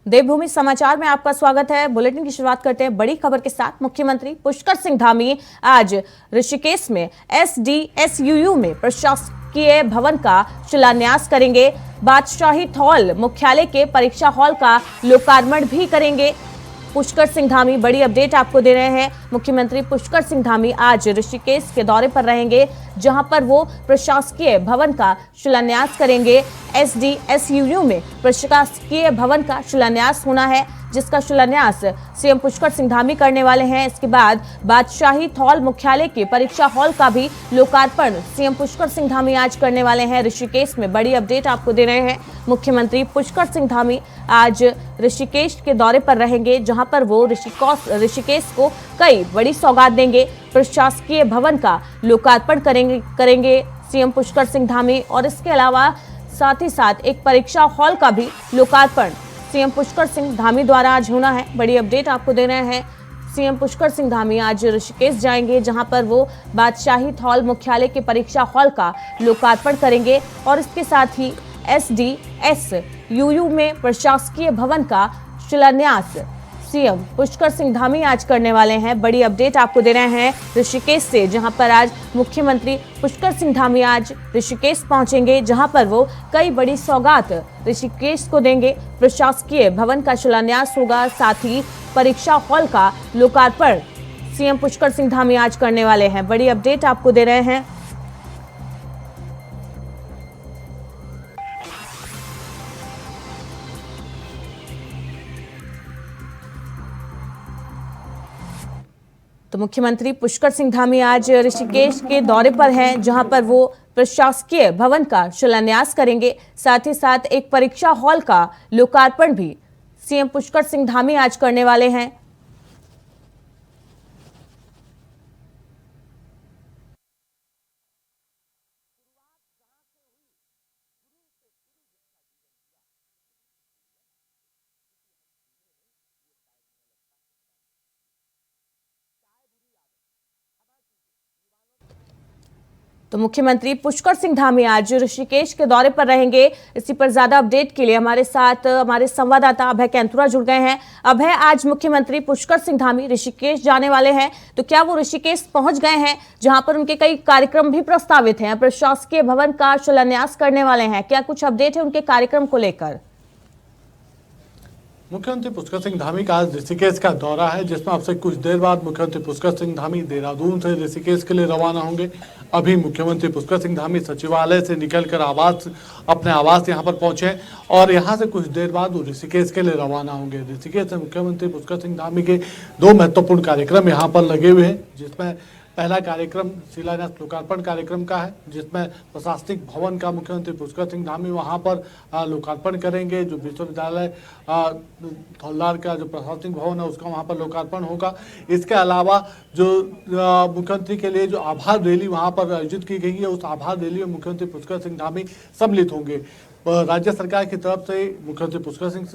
देवभूमि समाचार में आपका स्वागत है। बुलेटिन की शुरुआत करते हैं बड़ी खबर के साथ। मुख्यमंत्री पुष्कर सिंह धामी आज ऋषिकेश में SDSUU में प्रशासकीय भवन का शिलान्यास करेंगे। बादशाही हॉल मुख्यालय के परीक्षा हॉल का लोकार्पण भी करेंगे। पुष्कर सिंह धामी बड़ी अपडेट आपको दे रहे हैं। मुख्यमंत्री पुष्कर सिंह धामी आज ऋषिकेश के दौरे पर रहेंगे, जहां पर वो प्रशासकीय भवन का शिलान्यास करेंगे। SDSUU में प्रशासकीय भवन का शिलान्यास होना है, जिसका शिलान्यास सीएम पुष्कर सिंह धामी करने वाले हैं। इसके बाद बादशाही हॉल मुख्यालय के परीक्षा हॉल का भी लोकार्पण सीएम पुष्कर सिंह धामी आज करने वाले हैं। ऋषिकेश में बड़ी अपडेट आपको दे रहे हैं। मुख्यमंत्री पुष्कर सिंह धामी आज ऋषिकेश के दौरे पर रहेंगे, जहां पर वो ऋषिकेश को कई बड़ी सौगात देंगे। प्रशासकीय भवन का लोकार्पण करेंगे सीएम पुष्कर सिंह धामी, और इसके अलावा साथ ही साथ एक परीक्षा हॉल का भी लोकार्पण सीएम पुष्कर सिंह धामी द्वारा आज होना है। बड़ी अपडेट आपको दे रहे हैं। सीएम पुष्कर सिंह धामी आज ऋषिकेश जाएंगे, जहां पर वो बादशाही हॉल मुख्यालय के परीक्षा हॉल का लोकार्पण करेंगे, और इसके साथ ही SDSUU में प्रशासकीय भवन का शिलान्यास सीएम पुष्कर सिंह धामी आज करने वाले हैं। बड़ी अपडेट आपको दे रहे हैं ऋषिकेश से, जहां पर आज मुख्यमंत्री पुष्कर सिंह धामी आज ऋषिकेश पहुंचेंगे, जहां पर वो कई बड़ी सौगात ऋषिकेश को देंगे। प्रशासकीय भवन का शिलान्यास होगा, साथ ही परीक्षा हॉल का लोकार्पण सीएम पुष्कर सिंह धामी आज करने वाले हैं। बड़ी अपडेट आपको दे रहे हैं। तो मुख्यमंत्री पुष्कर सिंह धामी आज ऋषिकेश के दौरे पर हैं, जहां पर वो प्रशासकीय भवन का शिलान्यास करेंगे। साथ ही साथ एक परीक्षा हॉल का लोकार्पण भी सीएम पुष्कर सिंह धामी आज करने वाले हैं। तो मुख्यमंत्री पुष्कर सिंह धामी आज ऋषिकेश के दौरे पर रहेंगे। इसी पर ज्यादा अपडेट के लिए हमारे साथ हमारे संवाददाता अभय कैंथुरा जुड़ गए हैं। अभय, आज मुख्यमंत्री पुष्कर सिंह धामी ऋषिकेश जाने वाले हैं, तो क्या वो ऋषिकेश पहुंच गए हैं, जहां पर उनके कई कार्यक्रम भी प्रस्तावित हैं? प्रशासकीय भवन का शिलान्यास करने वाले हैं, क्या कुछ अपडेट है उनके कार्यक्रम को लेकर? मुख्यमंत्री पुष्कर सिंह धामी का आज ऋषिकेश का दौरा है, जिसमें अब से कुछ देर बाद मुख्यमंत्री पुष्कर सिंह धामी देहरादून से ऋषिकेश के लिए रवाना होंगे। अभी मुख्यमंत्री पुष्कर सिंह धामी सचिवालय से निकलकर अपने आवास यहां पर पहुंचे, और यहां से कुछ देर बाद वो ऋषिकेश के लिए रवाना होंगे। ऋषिकेश से मुख्यमंत्री पुष्कर सिंह धामी के दो महत्वपूर्ण कार्यक्रम यहां पर लगे हुए हैं, जिसमें पहला कार्यक्रम शिलान्यास लोकार्पण कार्यक्रम का है, जिसमें प्रशासनिक भवन का मुख्यमंत्री पुष्कर सिंह धामी वहां पर लोकार्पण करेंगे। जो विश्वविद्यालय धौलधार का जो प्रशासनिक भवन है, उसका वहां पर लोकार्पण होगा। इसके अलावा जो मुख्यमंत्री के लिए जो आभार रैली वहां पर आयोजित की गई है, उस आभार रैली में मुख्यमंत्री पुष्कर सिंह धामी सम्मिलित होंगे। राज्य सरकार की तरफ से, मुख्यमंत्री पुष्कर सिंह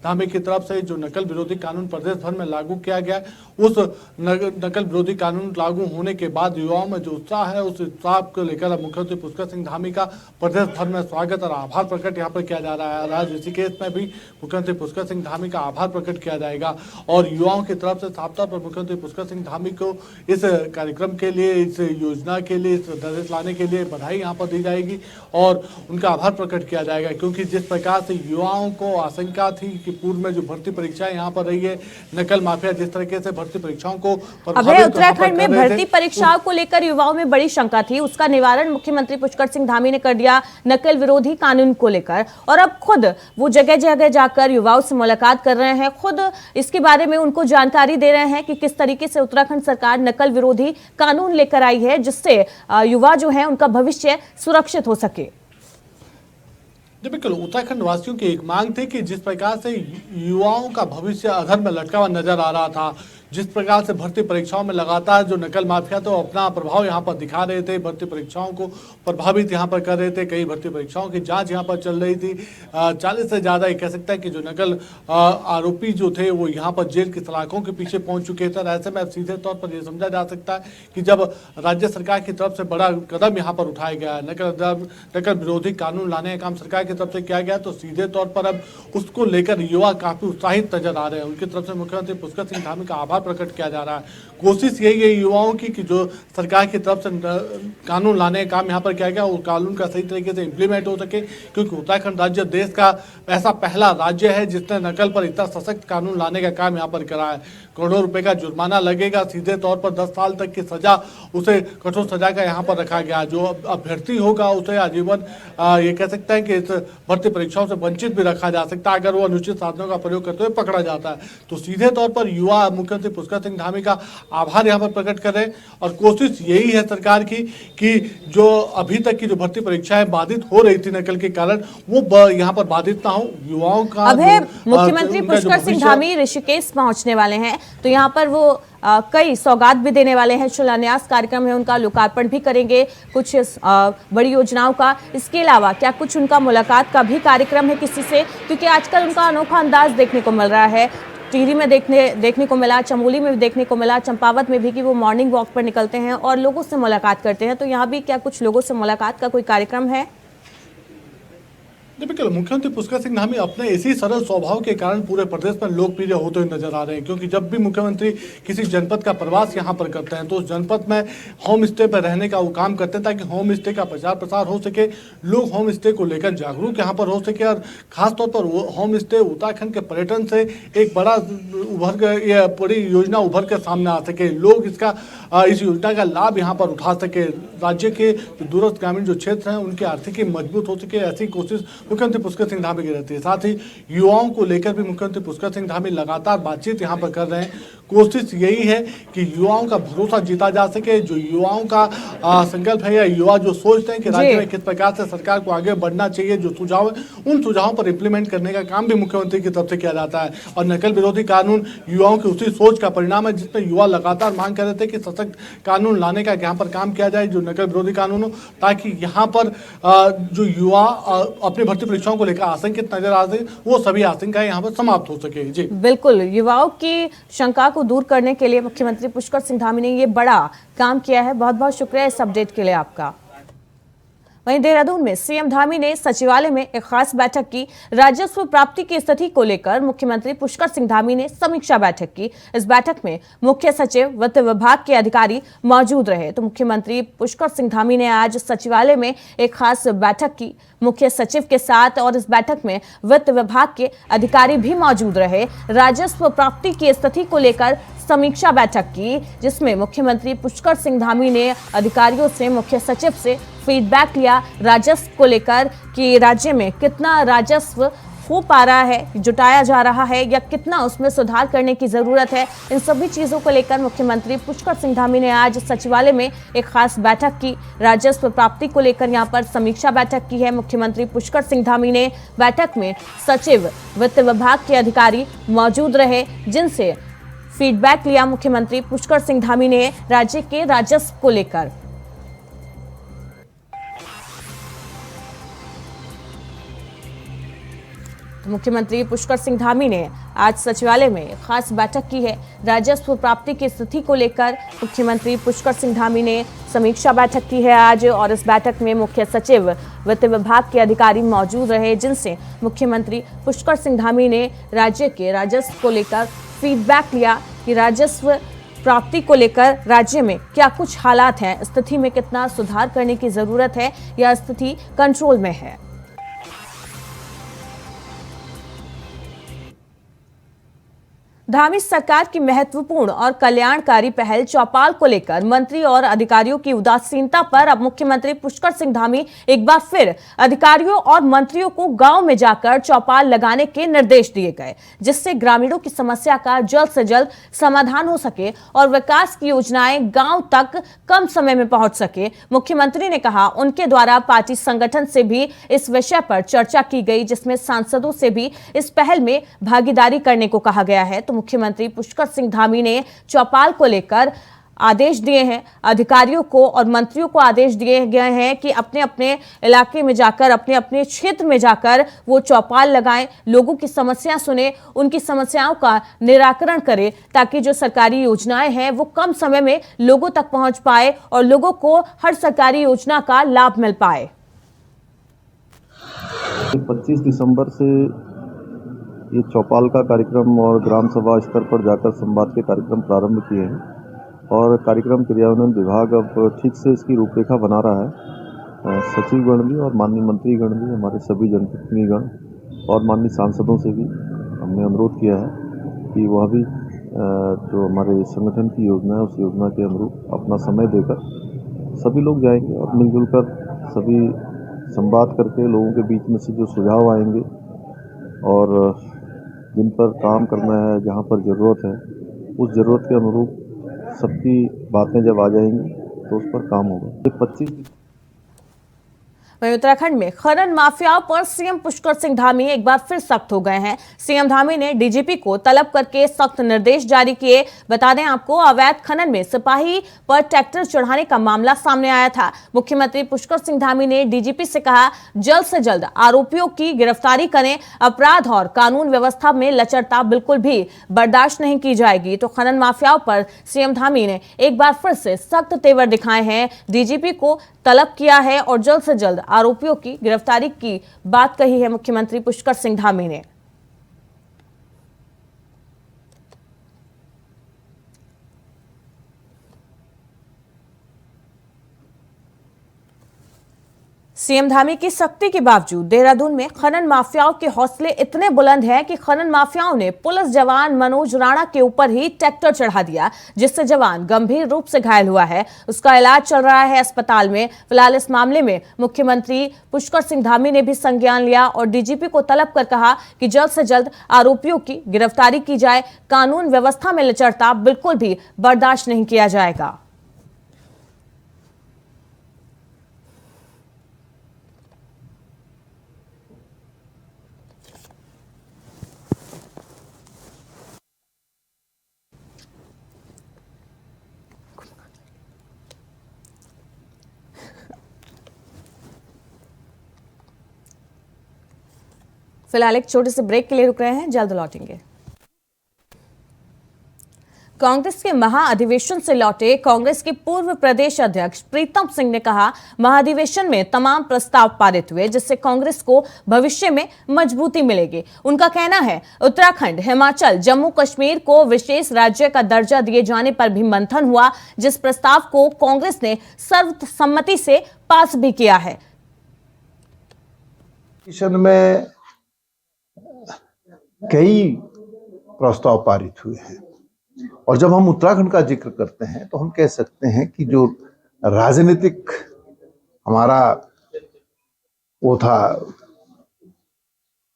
धामी की तरफ से जो नकल विरोधी कानून प्रदेश भर में लागू किया गया है, उस नकल विरोधी कानून लागू होने के बाद युवाओं में जो उत्साह है, उस उत्साह को लेकर मुख्यमंत्री पुष्कर सिंह धामी का प्रदेश भर में स्वागत और आभार प्रकट यहाँ पर किया जा रहा है। आज ऋषिकेश में भी मुख्यमंत्री पुष्कर सिंह धामी का आभार प्रकट किया जाएगा, और युवाओं की तरफ से साफ तौर पर मुख्यमंत्री पुष्कर सिंह धामी को इस कार्यक्रम के लिए, इस योजना के लिए, इस दर्ज लाने के लिए बधाई यहाँ पर दी जाएगी और उनका आभार प्रकट किया जाएगा। क्योंकि जिस प्रकार से युवाओं को आशंका थी कि पूर्व में जो भर्ती परीक्षाएं यहाँ पर रही है, नकल माफिया जिस तरीके से भर्ती परीक्षाओं को उत्तराखंड में भर्ती परीक्षाओं को लेकर युवाओं में बड़ी शंका थी, उसका निवारण मुख्यमंत्री पुष्कर सिंह धामी ने कर दिया नकल विरोधी कानून को लेकर, और अब खुद वो जगह जगह जाकर युवाओं से मुलाकात कर रहे हैं, खुद इसके बारे में उनको जानकारी दे रहे हैं कि किस तरीके से उत्तराखंड सरकार नकल विरोधी कानून लेकर आई है, जिससे युवा जो है उनका भविष्य सुरक्षित हो सके। बिल्कुल, उत्तराखंड वासियों की एक मांग थी कि जिस प्रकार से युवाओं का भविष्य अधर में लटका हुआ नजर आ रहा था, जिस प्रकार से भर्ती परीक्षाओं में लगातार जो नकल माफिया तो अपना प्रभाव यहाँ पर दिखा रहे थे, भर्ती परीक्षाओं को प्रभावित यहाँ पर कर रहे थे। कई भर्ती परीक्षाओं की जांच यहाँ पर चल रही थी। 40 से ज़्यादा कह सकता है कि जो नकल आरोपी जो थे वो यहाँ पर जेल की सलाखों के पीछे पहुंच चुके थे। ऐसे में अब सीधे तौर पर यह समझा जा सकता है कि जब राज्य सरकार की तरफ से बड़ा कदम यहाँ पर उठाया गया है, नकल विरोधी कानून लाने का काम सरकार की तरफ से किया गया, तो सीधे तौर पर अब उसको लेकर युवा काफी उत्साहित नजर आ रहे हैं। उनकी तरफ से मुख्यमंत्री पुष्कर सिंह धामी का आभार प्रकट किया जा रहा है। कोशिश यही है युवाओं की कि जो सरकार की तरफ से कानून लाने का काम यहाँ पर किया गया वो कानून का सही तरीके से इंप्लीमेंट हो सके, क्योंकि उत्तराखंड राज्य देश का ऐसा पहला राज्य है जिसने नकल पर इतना सशक्त कानून लाने का काम यहाँ पर करा है। करोड़ों रुपए का जुर्माना लगेगा, सीधे तौर पर 10 साल तक की सजा, उसे कठोर सजा का यहाँ पर रखा गया। जो अभ्यर्थी होगा उसे आजीवन ये कह सकते हैं कि इस भर्ती परीक्षाओं से वंचित भी रखा जा सकता है अगर वो अनुचित साधनों का प्रयोग करते हुए पकड़ा जाता है। तो सीधे तौर पर युवा मुख्यमंत्री पुष्कर सिंह धामी का आभार यहाँ पर प्रकट कर रहे हैं और कोशिश यही है सरकार की कि जो अभी तक की जो भर्ती परीक्षाएं बाधित हो रही थी नकल के कारण वो यहाँ पर बाधित ना हो। युवाओं का अभी मुख्यमंत्री पुष्कर सिंह धामी ऋषिकेश पहुंचने वाले हैं, तो यहाँ पर वो कई सौगात भी देने वाले हैं। शिलान्यास कार्यक्रम है उनका, लोकार्पण भी करेंगे कुछ बड़ी योजनाओं का। इसके अलावा क्या कुछ उनका मुलाकात का भी कार्यक्रम है किसी से, क्योंकि आजकल उनका अनोखा अंदाज देखने को मिल रहा है। टिहरी में देखने को मिला, चमोली में भी देखने को मिला, चंपावत में भी कि वो मॉर्निंग वॉक पर निकलते हैं और लोगों से मुलाकात करते हैं। तो यहाँ भी क्या कुछ लोगों से मुलाकात का कोई कार्यक्रम है? बिल्कुल, मुख्यमंत्री पुष्कर सिंह धामी अपने इसी सरल स्वभाव के कारण पूरे प्रदेश में लोकप्रिय होते हुए नजर आ रहे हैं, क्योंकि जब भी मुख्यमंत्री किसी जनपद का प्रवास यहाँ पर करते हैं तो उस जनपद में होम स्टे पर रहने का वो काम करते हैं ताकि होम स्टे का प्रचार प्रसार हो सके, लोग होम स्टे को लेकर जागरूक यहाँ पर हो सके। और खासतौर पर होम स्टे उत्तराखंड के पर्यटन से एक बड़ी योजना उभर कर सामने आ सके, लोग इस योजना का लाभ यहाँ पर उठा सके, राज्य के दूरस्थ ग्रामीण जो क्षेत्र हैं उनकी आर्थिकी मजबूत हो सके, ऐसी कोशिश मुख्यमंत्री पुष्कर सिंह धामी की रहती है। साथ ही युवाओं को लेकर भी मुख्यमंत्री पुष्कर सिंह धामी लगातार बातचीत यहाँ पर कर रहे हैं। कोशिश यही है कि युवाओं का भरोसा जीता जा सके। जो युवाओं का संकल्प है या युवा जो सोचते हैं कि राज्य में किस प्रकार से सरकार को आगे बढ़ना चाहिए, जो सुझाव है उन सुझावों पर इम्प्लीमेंट करने का काम भी मुख्यमंत्री की तरफ से किया जाता है। और नकल विरोधी कानून युवाओं की उसी सोच का परिणाम है जिसमें युवा लगातार मांग कर रहे थे कि सशक्त कानून लाने का यहाँ पर काम किया जाए, जो नकल विरोधी कानून हो, ताकि यहाँ पर जो युवा अपनी भर्ती परीक्षाओं को लेकर आशंकित नजर आ सके, वो सभी आशंकाएं यहाँ पर समाप्त हो सके। जी बिल्कुल, युवाओं की शंका को दूर करने के लिए मुख्यमंत्री पुष्कर सिंह धामी ने ये बड़ा काम किया है। बहुत बहुत शुक्रिया इस अपडेट के लिए आपका। वहीं देहरादून में सीएम धामी ने सचिवालय में एक खास बैठक की। राजस्व प्राप्ति की स्थिति को लेकर मुख्यमंत्री पुष्कर सिंह धामी ने समीक्षा बैठक की। इस बैठक में मुख्य सचिव वित्त विभाग के अधिकारी मौजूद रहे। तो मुख्यमंत्री पुष्कर सिंह धामी ने आज सचिवालय में एक खास बैठक की मुख्य सचिव के साथ, और इस बैठक में वित्त विभाग के अधिकारी भी मौजूद रहे। राजस्व प्राप्ति की स्थिति को लेकर समीक्षा बैठक की, जिसमें मुख्यमंत्री पुष्कर सिंह धामी ने अधिकारियों से, मुख्य सचिव से फीडबैक लिया राजस्व को लेकर कि राज्य में कितना राजस्व हो पा रहा है, जुटाया जा रहा है, या कितना उसमें सुधार करने की जरूरत है। इन सभी चीजों को लेकर मुख्यमंत्री पुष्कर सिंह धामी ने आज सचिवालय में एक खास बैठक की। राजस्व प्राप्ति को लेकर यहां पर समीक्षा बैठक की है मुख्यमंत्री पुष्कर सिंह धामी ने। बैठक में सचिव, वित्त विभाग के अधिकारी मौजूद रहे, जिनसे फीडबैक लिया मुख्यमंत्री पुष्कर सिंह धामी ने राज्य के राजस्व को लेकर। मुख्यमंत्री पुष्कर सिंह धामी ने आज सचिवालय में खास बैठक की है। राजस्व प्राप्ति की स्थिति को लेकर मुख्यमंत्री पुष्कर सिंह धामी ने समीक्षा बैठक की है आज, और इस बैठक में मुख्य सचिव, वित्त विभाग के अधिकारी मौजूद रहे, जिनसे मुख्यमंत्री पुष्कर सिंह धामी ने राज्य के राजस्व को लेकर फीडबैक लिया कि राजस्व प्राप्ति को लेकर राज्य में क्या कुछ हालात हैं, स्थिति में कितना सुधार करने की जरूरत है, या स्थिति कंट्रोल में है। धामी सरकार की महत्वपूर्ण और कल्याणकारी पहल चौपाल को लेकर मंत्री और अधिकारियों की उदासीनता पर अब मुख्यमंत्री पुष्कर सिंह धामी एक बार फिर अधिकारियों और मंत्रियों को गांव में जाकर चौपाल लगाने के निर्देश दिए गए, जिससे ग्रामीणों की समस्या का जल्द से जल्द समाधान हो सके और विकास की योजनाएं गांव तक कम समय में पहुंच सके। मुख्यमंत्री ने कहा उनके द्वारा पार्टी संगठन से भी इस विषय पर चर्चा की गई, जिसमें सांसदों से भी इस पहल में भागीदारी करने को कहा गया है। तो मुख्यमंत्री पुष्कर सिंह धामी ने चौपाल को लेकर आदेश दिए हैं। अधिकारियों को और मंत्रियों को आदेश दिए गए हैं कि अपने अपने इलाके में जाकर, अपने अपने क्षेत्र में जाकर वो चौपाल लगाएं, लोगों की समस्या सुने, उनकी समस्याओं का निराकरण करें, ताकि जो सरकारी योजनाएं हैं वो कम समय में लोगों तक पहुंच पाए और लोगों को हर सरकारी योजना का लाभ मिल पाए। 25 दिसंबर से ये चौपाल का कार्यक्रम और ग्राम सभा स्तर पर जाकर संवाद के कार्यक्रम प्रारंभ किए हैं और कार्यक्रम क्रियान्वयन विभाग अब ठीक से इसकी रूपरेखा बना रहा है। सचिवगण भी और माननीय मंत्रीगण भी, हमारे सभी जनप्रतिनिधिगण और माननीय सांसदों से भी हमने अनुरोध किया है कि वह भी जो हमारे संगठन की योजना है उस योजना के अनुरूप अपना समय देकर सभी लोग जाएंगे और मिलजुल कर सभी संवाद करके लोगों के बीच में से जो सुझाव आएंगे और जिन पर काम करना है, जहां पर ज़रूरत है, उस ज़रूरत के अनुरूप सबकी बातें जब आ जाएंगी तो उस पर काम होगा। ये 25 वहीं उत्तराखंड में खनन माफियाओं पर सीएम पुष्कर सिंह धामी एक बार फिर सख्त हो गए हैं। सीएम धामी ने डीजीपी को तलब करके सख्त निर्देश जारी किए। बता दें आपको, अवैध खनन में सिपाही पर ट्रैक्टर चढ़ाने का मामला सामने आया था। मुख्यमंत्री पुष्कर सिंह धामी ने डीजीपी से कहा, जल्द से जल्द आरोपियों की गिरफ्तारी करें। अपराध और कानून व्यवस्था में लचरता बिल्कुल भी बर्दाश्त नहीं की जाएगी। तो खनन माफियाओं पर सीएम धामी ने एक बार फिर से सख्त तेवर दिखाए हैं। डीजीपी को तलब किया है और जल्द से जल्द आरोपियों की गिरफ्तारी की बात कही है मुख्यमंत्री पुष्कर सिंह धामी ने। सीएम धामी की सख्ती के बावजूद देहरादून में खनन माफियाओं के हौसले इतने बुलंद हैं कि खनन माफियाओं ने पुलिस जवान मनोज राणा के ऊपर ही ट्रैक्टर चढ़ा दिया, जिससे जवान गंभीर रूप से घायल हुआ है। उसका इलाज चल रहा है अस्पताल में। फिलहाल इस मामले में मुख्यमंत्री पुष्कर सिंह धामी ने भी संज्ञान लिया और डीजीपी को तलब कर कहा कि जल्द से जल्द आरोपियों की गिरफ्तारी की जाए। कानून व्यवस्था में लचरता बिल्कुल भी बर्दाश्त नहीं किया जाएगा। फिलहाल एक छोटे से ब्रेक के लिए रुक रहे हैं, जल्द लौटेंगे। कांग्रेस के महाअधिवेशन से लौटे कांग्रेस के पूर्व प्रदेश अध्यक्ष प्रीतम सिंह ने कहा, महाअधिवेशन में तमाम प्रस्ताव पारित हुए, जिससे कांग्रेस को भविष्य में मजबूती मिलेगी। उनका कहना है, उत्तराखंड, हिमाचल, जम्मू कश्मीर को विशेष राज्य का दर्जा दिए जाने पर भी मंथन हुआ, जिस प्रस्ताव को कांग्रेस ने सर्वसम्मति से पास भी किया है। में कई प्रस्ताव पारित हुए हैं और जब हम उत्तराखंड का जिक्र करते हैं तो हम कह सकते हैं कि जो राजनीतिक हमारा वो था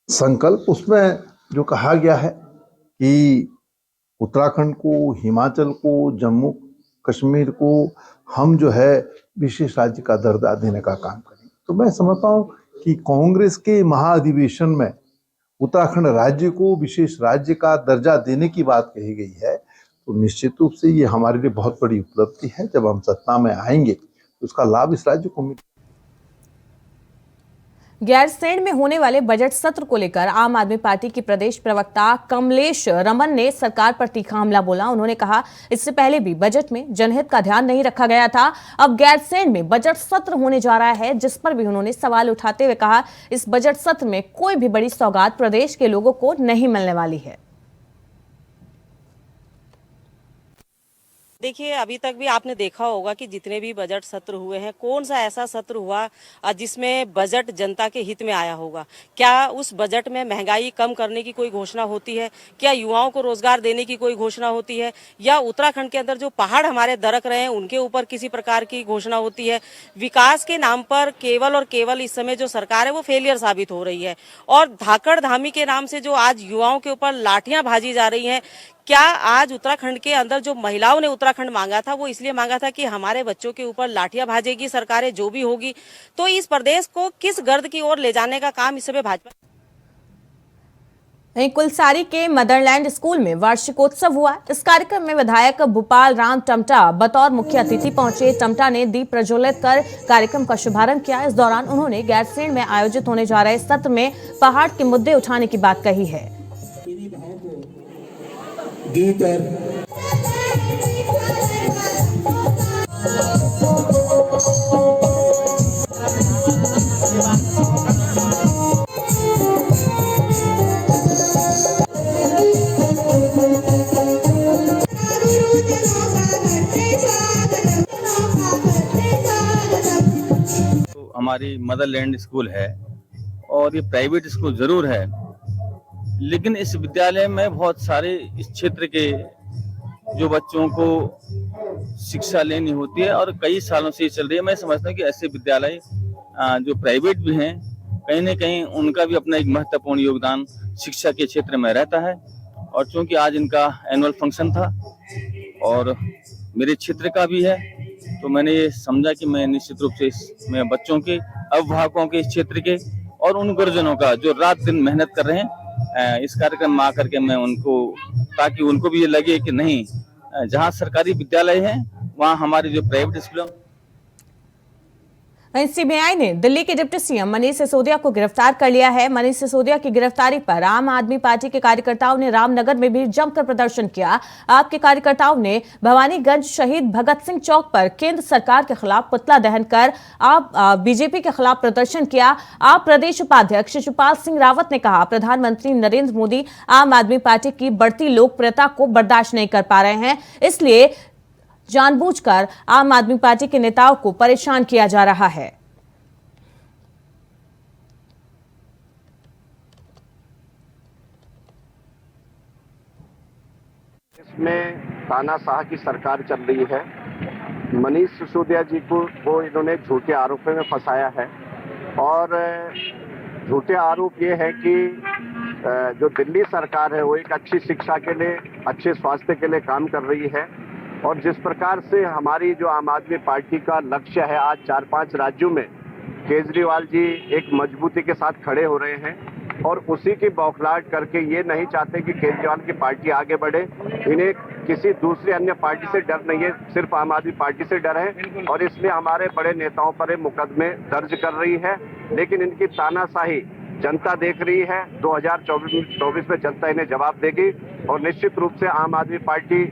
संकल्प, उसमें जो कहा गया है कि उत्तराखंड को, हिमाचल को, जम्मू कश्मीर को हम जो है विशेष राज्य का दर्जा देने का काम करें। तो मैं समझता हूँ कि कांग्रेस के महाअधिवेशन में उत्तराखंड राज्य को विशेष राज्य का दर्जा देने की बात कही गई है, तो निश्चित रूप से ये हमारे लिए बहुत बड़ी उपलब्धि है। जब हम सत्ता में आएंगे तो उसका लाभ इस राज्य को मिलेगा। गैरसैंण में होने वाले बजट सत्र को लेकर आम आदमी पार्टी की प्रदेश प्रवक्ता कमलेश रमन ने सरकार पर तीखा हमला बोला। उन्होंने कहा, इससे पहले भी बजट में जनहित का ध्यान नहीं रखा गया था, अब गैरसैंण में बजट सत्र होने जा रहा है, जिस पर भी उन्होंने सवाल उठाते हुए कहा, इस बजट सत्र में कोई भी बड़ी सौगात प्रदेश के लोगों को नहीं मिलने वाली है। देखिए, अभी तक भी आपने देखा होगा कि जितने भी बजट सत्र हुए हैं, कौन सा ऐसा सत्र हुआ जिसमें बजट जनता के हित में आया होगा? क्या उस बजट में महंगाई कम करने की कोई घोषणा होती है? क्या युवाओं को रोजगार देने की कोई घोषणा होती है? या उत्तराखंड के अंदर जो पहाड़ हमारे दरक रहे हैं उनके ऊपर किसी प्रकार की घोषणा होती है? विकास के नाम पर केवल और केवल इस समय जो सरकार है वो फेलियर साबित हो रही है और धाकड़ धामी के नाम से जो आज युवाओं के ऊपर लाठियां भाजी जा रही हैं। क्या आज उत्तराखंड के अंदर जो महिलाओं ने उत्तराखंड मांगा था वो इसलिए मांगा था कि हमारे बच्चों के ऊपर लाठियां भाजेगी सरकारें जो भी होगी, तो इस प्रदेश को किस गर्द की ओर ले जाने का काम इस समय भाजपा वहीं कुलसारी के मदरलैंड स्कूल में वार्षिकोत्सव हुआ। इस कार्यक्रम में विधायक भूपाल राम टमटा बतौर मुख्य अतिथि पहुंचे। टमटा ने दीप प्रज्वलित कर कार्यक्रम का शुभारंभ किया। इस दौरान उन्होंने गैरसैंण में आयोजित होने जा रहे सत्र में पहाड़ के मुद्दे उठाने की बात कही है। हमारी मदरलैंड स्कूल है और ये प्राइवेट स्कूल जरूर है, लेकिन इस विद्यालय में बहुत सारे इस क्षेत्र के जो बच्चों को शिक्षा लेनी होती है और कई सालों से ये चल रही है। मैं समझता हूँ कि ऐसे विद्यालय जो प्राइवेट भी हैं, कहीं न कहीं उनका भी अपना एक महत्वपूर्ण योगदान शिक्षा के क्षेत्र में रहता है। और चूंकि आज इनका एनुअल फंक्शन था और मेरे क्षेत्र का भी है, तो मैंने ये समझा कि मैं निश्चित रूप से इसमें बच्चों के, अभिभावकों के, इस क्षेत्र के और उन गुरुजनों का जो रात दिन मेहनत कर रहे हैं, इस कार्यक्रम में आकर के मैं उनको, ताकि उनको भी ये लगे कि नहीं, जहाँ सरकारी विद्यालय है वहाँ हमारे जो प्राइवेट स्कूल। वहीं सीबीआई ने दिल्ली के डिप्टी सीएम मनीष सिसोदिया को गिरफ्तार कर लिया है। मनीष सिसोदिया की गिरफ्तारी पर आम आदमी पार्टी के कार्यकर्ताओं ने रामनगर में भी जमकर प्रदर्शन किया। आपके कार्यकर्ताओं ने भवानीगंज शहीद भगत सिंह चौक पर केंद्र सरकार के खिलाफ पुतला दहन कर बीजेपी के खिलाफ प्रदर्शन किया। आप प्रदेश उपाध्यक्ष शिवपाल सिंह रावत ने कहा, प्रधानमंत्री नरेंद्र मोदी आम आदमी पार्टी की बढ़ती लोकप्रियता को बर्दाश्त नहीं कर पा रहे हैं, इसलिए जानबूझकर आम आदमी पार्टी के नेताओं को परेशान किया जा रहा है। इसमें तानाशाह की सरकार चल रही है। मनीष सिसोदिया जी को इन्होंने झूठे आरोपों में फंसाया है और झूठे आरोप ये है कि जो दिल्ली सरकार है वो एक अच्छी शिक्षा के लिए, अच्छे स्वास्थ्य के लिए काम कर रही है और जिस प्रकार से हमारी जो आम आदमी पार्टी का लक्ष्य है, आज 4-5 राज्यों में केजरीवाल जी एक मजबूती के साथ खड़े हो रहे हैं और उसी की बौखलाहट करके ये नहीं चाहते कि केजरीवाल की पार्टी आगे बढ़े। इन्हें किसी दूसरी अन्य पार्टी से डर नहीं है, सिर्फ आम आदमी पार्टी से डर है और इसलिए हमारे बड़े नेताओं पर मुकदमे दर्ज कर रही है। लेकिन इनकी तानाशाही जनता देख रही है। 2024 में जनता इन्हें जवाब देगी और निश्चित रूप से आम आदमी पार्टी।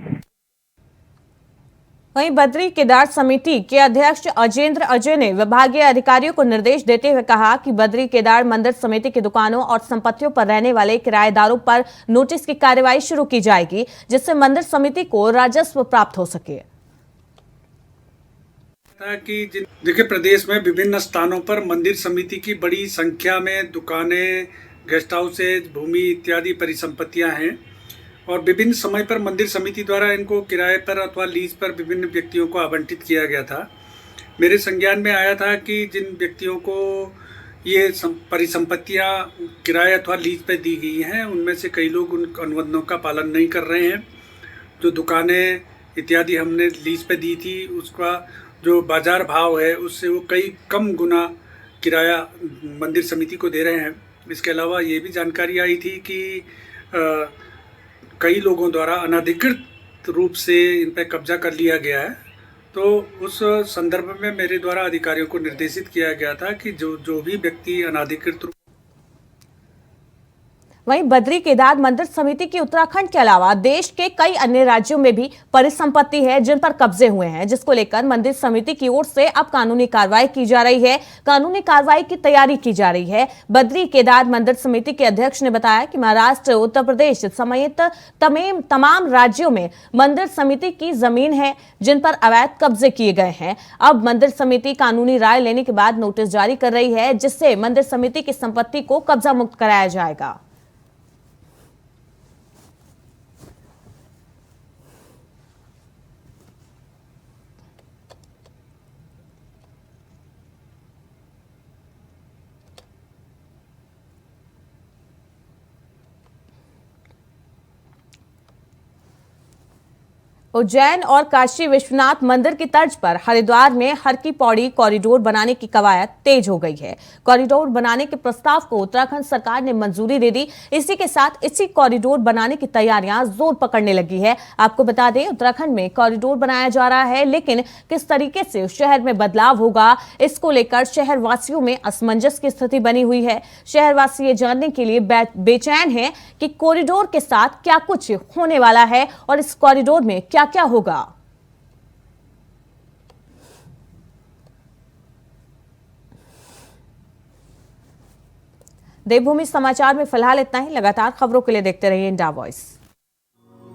वहीं बद्री केदार समिति के अध्यक्ष अजेंद्र अजय ने विभागीय अधिकारियों को निर्देश देते हुए कहा कि बद्री केदार मंदिर समिति की दुकानों और संपत्तियों पर रहने वाले किराएदारों पर नोटिस की कार्रवाई शुरू की जाएगी, जिससे मंदिर समिति को राजस्व प्राप्त हो सके। कि देखिए, प्रदेश में विभिन्न स्थानों पर मंदिर समिति की बड़ी संख्या में दुकानें, गेस्ट हाउसेज, भूमि इत्यादि परिसंपत्तियां हैं और विभिन्न समय पर मंदिर समिति द्वारा इनको किराए पर अथवा लीज पर विभिन्न व्यक्तियों को आवंटित किया गया था। मेरे संज्ञान में आया था कि जिन व्यक्तियों को ये परिसंपत्तियां किराए अथवा लीज पर दी गई हैं, उनमें से कई लोग उन अनुबंधों का पालन नहीं कर रहे हैं। जो दुकानें इत्यादि हमने लीज पे दी थी, उसका जो बाजार भाव है उससे वो कई कम गुना किराया मंदिर समिति को दे रहे हैं। इसके अलावा ये भी जानकारी आई थी कि कई लोगों द्वारा अनधिकृत रूप से इन पर कब्जा कर लिया गया है। तो उस संदर्भ में मेरे द्वारा अधिकारियों को निर्देशित किया गया था कि जो भी व्यक्ति अनधिकृत रूप। वहीं बद्री केदार मंदिर समिति की उत्तराखंड के अलावा देश के कई अन्य राज्यों में भी परिसंपत्ति है जिन पर कब्जे हुए हैं, जिसको लेकर मंदिर समिति की ओर से अब कानूनी कार्रवाई की जा रही है। कानूनी कार्रवाई की तैयारी की जा रही है। बद्री केदार मंदिर समिति के अध्यक्ष ने बताया कि महाराष्ट्र, उत्तर प्रदेश समेत तमाम राज्यों में मंदिर समिति की जमीन है जिन पर अवैध कब्जे किए गए हैं। अब मंदिर समिति कानूनी राय लेने के बाद नोटिस जारी कर रही है, जिससे मंदिर समिति की संपत्ति को कब्जा मुक्त कराया जाएगा। उज्जैन और काशी विश्वनाथ मंदिर की तर्ज पर हरिद्वार में हर की पौड़ी कॉरिडोर बनाने की कवायद तेज हो गई है। कॉरिडोर बनाने के प्रस्ताव को उत्तराखंड सरकार ने मंजूरी दे दी। इसी के साथ इसी कॉरिडोर बनाने की तैयारियां जोर पकड़ने लगी है। आपको बता दें, उत्तराखंड में कॉरिडोर बनाया जा रहा है, लेकिन किस तरीके से शहर में बदलाव होगा, इसको लेकर शहर वासियों में असमंजस की स्थिति बनी हुई है। शहरवासी ये जानने के लिए बेचैन है कि कॉरिडोर के साथ क्या कुछ होने वाला है और इस कॉरिडोर में क्या क्या होगा। देवभूमि समाचार में फिलहाल इतना ही। लगातार खबरों के लिए देखते रहिए इंडिया वॉइस।